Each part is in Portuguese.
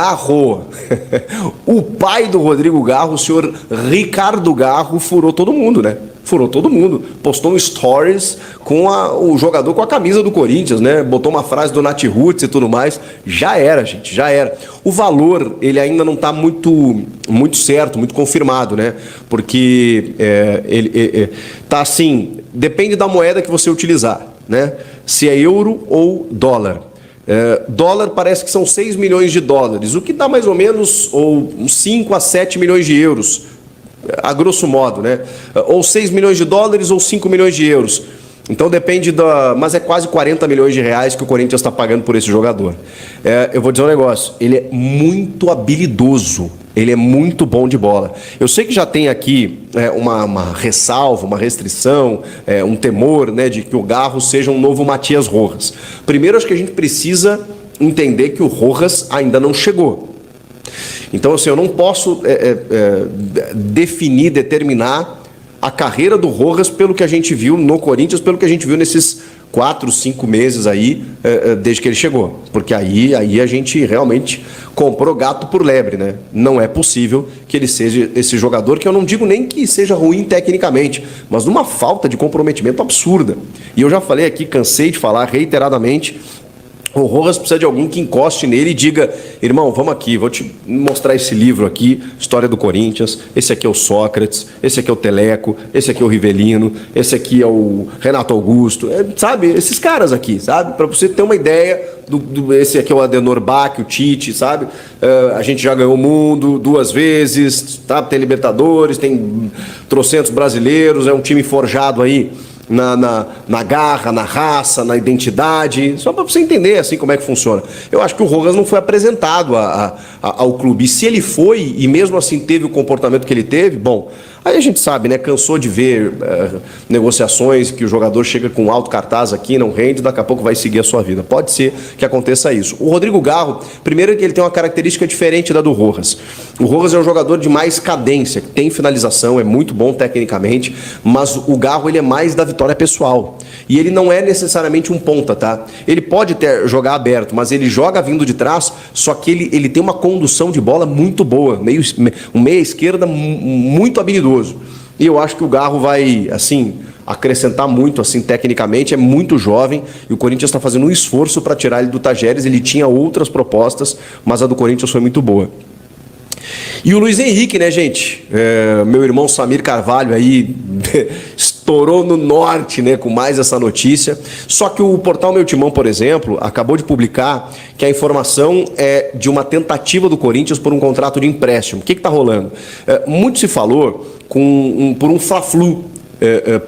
Garro, o pai do Rodrigo Garro, o senhor Ricardo Garro, furou todo mundo, né? Furou todo mundo. Postou um stories com o jogador com a camisa do Corinthians, né? Botou uma frase do Nath Roots e tudo mais. Já era, gente, já era. O valor, ele ainda não está muito certo, muito confirmado, né? Porque ele tá assim, depende da moeda que você utilizar, né? Se é euro ou dólar. Dólar parece que são 6 milhões de dólares, o que dá mais ou menos uns 5 a 7 milhões de euros, a grosso modo, né? Ou 6 milhões de dólares ou 5 milhões de euros. Então depende mas é quase 40 milhões de reais que o Corinthians está pagando por esse jogador. Eu vou dizer um negócio, ele é muito habilidoso, ele é muito bom de bola. Eu sei que já tem aqui uma ressalva, uma restrição, um temor, né, de que o Garro seja um novo Matias Rojas. Primeiro, acho que a gente precisa entender que o Rojas ainda não chegou. Então, assim, eu não posso determinar a carreira do Rojas pelo que a gente viu no Corinthians, pelo que a gente viu nesses 4, 5 meses aí, desde que ele chegou. Porque aí a gente realmente comprou gato por lebre, né? Não é possível que ele seja esse jogador, que eu não digo nem que seja ruim tecnicamente, mas numa falta de comprometimento absurda. E eu já falei aqui, cansei de falar reiteradamente, o Rojas precisa de alguém que encoste nele e diga: irmão, vamos aqui, vou te mostrar esse livro aqui, História do Corinthians, esse aqui é o Sócrates, esse aqui é o Teleco, esse aqui é o Rivelino, esse aqui é o Renato Augusto, sabe? Esses caras aqui, sabe? Para você ter uma ideia, esse aqui é o Adenor Bach, o Tite, sabe? A gente já ganhou o mundo 2 vezes, tá? Tem Libertadores, tem trocentos brasileiros, é um time forjado aí na garra, na raça, na identidade, só para você entender assim como é que funciona. Eu acho que o Rojas não foi apresentado ao clube, e se ele foi e mesmo assim teve o comportamento que ele teve, bom, aí a gente sabe, né, cansou de ver negociações que o jogador chega com alto cartaz aqui, não rende, daqui a pouco vai seguir a sua vida. Pode ser que aconteça isso. O Rodrigo Garro, primeiro que ele tem uma característica diferente da do Rojas. O Rojas é um jogador de mais cadência, tem finalização, é muito bom tecnicamente, mas o Garro ele é mais da vitória pessoal. E ele não é necessariamente um ponta, tá? Ele pode jogar aberto, mas ele joga vindo de trás, só que ele tem uma condução de bola muito boa, um meia esquerda muito habilidoso. E eu acho que o Garro vai, assim, acrescentar muito, assim, tecnicamente, é muito jovem, e o Corinthians está fazendo um esforço para tirar ele do Tajeres. Ele tinha outras propostas, mas a do Corinthians foi muito boa. E o Luiz Henrique, né, gente? Meu irmão Samir Carvalho aí estourou no norte, né, com mais essa notícia. Só que o portal Meu Timão, por exemplo, acabou de publicar que a informação é de uma tentativa do Corinthians por um contrato de empréstimo. O que está rolando? Muito se falou por um Fla-Flu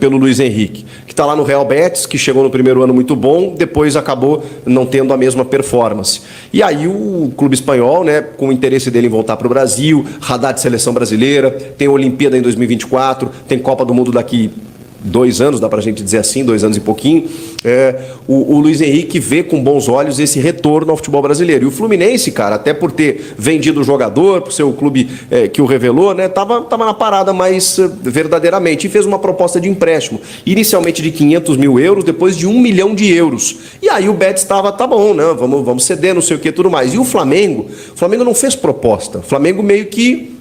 pelo Luiz Henrique, que está lá no Real Betis, que chegou no primeiro ano muito bom, depois acabou não tendo a mesma performance. E aí o clube espanhol, né, com o interesse dele em voltar para o Brasil, radar de seleção brasileira, tem Olimpíada em 2024, tem Copa do Mundo daqui 2 anos, dá pra gente dizer assim, 2 anos e pouquinho, o Luiz Henrique vê com bons olhos esse retorno ao futebol brasileiro. E o Fluminense, cara, até por ter vendido o jogador, por ser o clube que o revelou, né, tava na parada mais verdadeiramente, e fez uma proposta de empréstimo, inicialmente de 500 mil euros, depois de 1 milhão de euros. E aí o Betis estava, tá bom, né, vamos ceder, não sei o que, tudo mais. E o Flamengo não fez proposta. O Flamengo meio que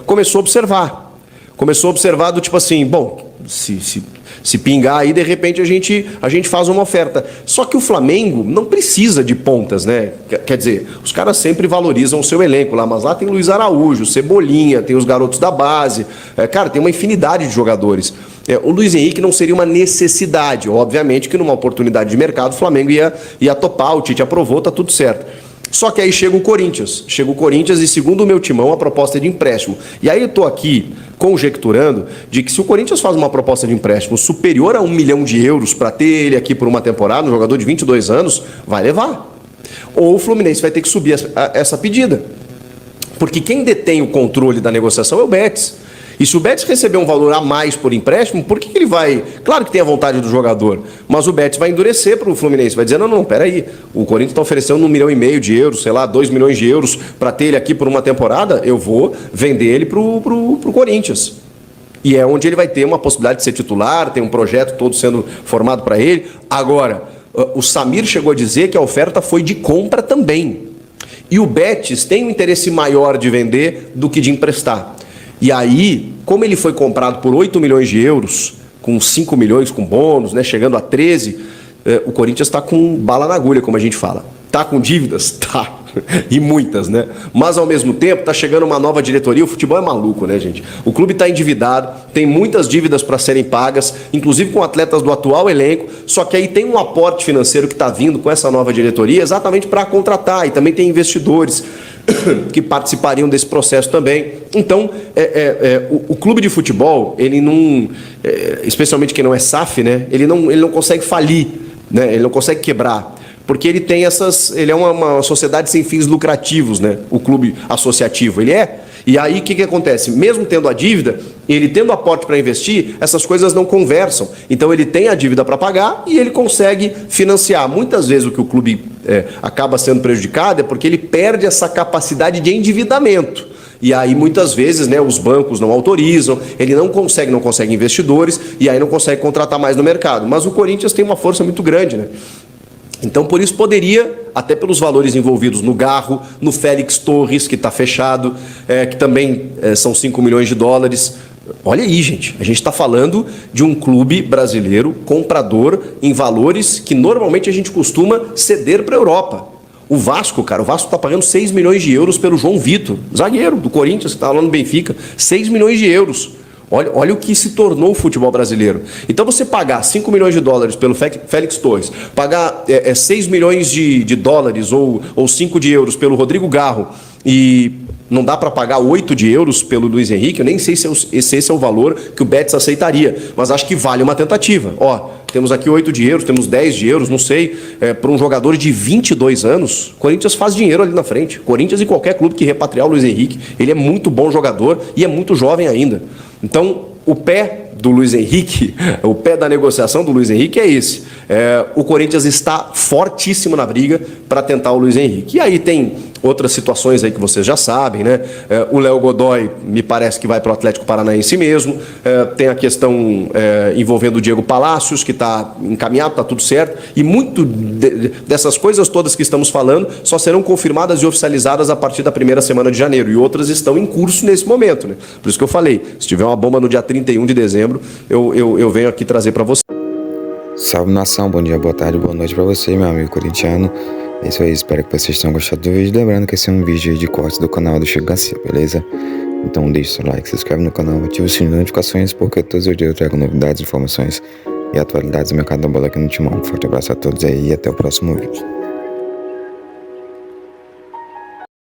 começou a observar. Começou a observar do tipo assim, bom, se pingar aí, de repente a gente faz uma oferta. Só que o Flamengo não precisa de pontas, né? Quer dizer, os caras sempre valorizam o seu elenco lá, mas lá tem Luiz Araújo, Cebolinha, tem os garotos da base, cara, tem uma infinidade de jogadores. O Luiz Henrique não seria uma necessidade, obviamente que numa oportunidade de mercado o Flamengo ia topar, o Tite aprovou, tá tudo certo. Só que aí chega o Corinthians e, segundo o Meu Timão, a proposta é de empréstimo. E aí eu estou aqui conjecturando de que se o Corinthians faz uma proposta de empréstimo superior a 1 milhão de euros para ter ele aqui por uma temporada, um jogador de 22 anos, vai levar. Ou o Fluminense vai ter que subir essa pedida. Porque quem detém o controle da negociação é o Betis. E se o Betis receber um valor a mais por empréstimo, por que ele vai... Claro que tem a vontade do jogador, mas o Betis vai endurecer para o Fluminense, vai dizer, não, peraí, o Corinthians está oferecendo 1,5 milhão de euros, sei lá, 2 milhões de euros para ter ele aqui por uma temporada, eu vou vender ele para o Corinthians. E é onde ele vai ter uma possibilidade de ser titular, tem um projeto todo sendo formado para ele. Agora, o Samir chegou a dizer que a oferta foi de compra também. E o Betis tem um interesse maior de vender do que de emprestar. E aí, como ele foi comprado por 8 milhões de euros, com 5 milhões com bônus, né, chegando a 13, o Corinthians está com bala na agulha, como a gente fala. Tá com dívidas? Tá. E muitas, né? Mas ao mesmo tempo tá chegando uma nova diretoria. O futebol é maluco, né, gente? O clube está endividado, tem muitas dívidas para serem pagas, inclusive com atletas do atual elenco. Só que aí tem um aporte financeiro que está vindo com essa nova diretoria exatamente para contratar, e também tem investidores que participariam desse processo também. Então, o clube de futebol, ele não, especialmente quem não é SAF, né? Ele não consegue falir, né? Ele não consegue quebrar. Porque ele tem ele é uma sociedade sem fins lucrativos, né? O clube associativo, ele é. E aí o que acontece? Mesmo tendo a dívida, ele tendo aporte para investir, essas coisas não conversam. Então ele tem a dívida para pagar e ele consegue financiar. Muitas vezes o que o clube acaba sendo prejudicado é porque ele perde essa capacidade de endividamento. E aí muitas vezes, né, os bancos não autorizam, ele não consegue investidores e aí não consegue contratar mais no mercado. Mas o Corinthians tem uma força muito grande, né? Então, por isso, poderia, até pelos valores envolvidos no Garro, no Félix Torres, que está fechado, que também são 5 milhões de dólares. Olha aí, gente, a gente está falando de um clube brasileiro comprador em valores que normalmente a gente costuma ceder para a Europa. O Vasco, cara, o Vasco está pagando 6 milhões de euros pelo João Vitor, zagueiro do Corinthians, que está lá no Benfica. 6 milhões de euros. Olha o que se tornou o futebol brasileiro. Então você pagar 5 milhões de dólares pelo Félix Torres, pagar 6 milhões de dólares ou 5 de euros pelo Rodrigo Garro e não dá para pagar 8 de euros pelo Luiz Henrique, eu nem sei se esse é o valor que o Betis aceitaria, mas acho que vale uma tentativa. Ó, temos aqui 8 de euros, temos 10 de euros, não sei, para um jogador de 22 anos, o Corinthians faz dinheiro ali na frente. Corinthians e qualquer clube que repatriar o Luiz Henrique, ele é muito bom jogador e é muito jovem ainda. Então, o pé do Luiz Henrique, o pé da negociação do Luiz Henrique é esse. O Corinthians está fortíssimo na briga para tentar o Luiz Henrique. E aí tem outras situações aí que vocês já sabem, né? O Léo Godoy me parece que vai para o Atlético Paranaense mesmo. Tem a questão envolvendo o Diego Palacios, que está encaminhado, está tudo certo. E muito dessas coisas todas que estamos falando só serão confirmadas e oficializadas a partir da primeira semana de janeiro. E outras estão em curso nesse momento, né? Por isso que eu falei, se tiver uma bomba no dia 31 de dezembro, eu venho aqui trazer para você. Salve nação, bom dia, boa tarde, boa noite pra você, meu amigo corintiano. É isso aí, espero que vocês tenham gostado do vídeo. Lembrando que esse é um vídeo de corte do canal do Chico Garcia, beleza? Então deixe seu like, se inscreve no canal, ative o sininho de notificações, porque todos os dias eu trago novidades, informações e atualidades do mercado da bola aqui no Timão. Um forte abraço a todos aí e até o próximo vídeo.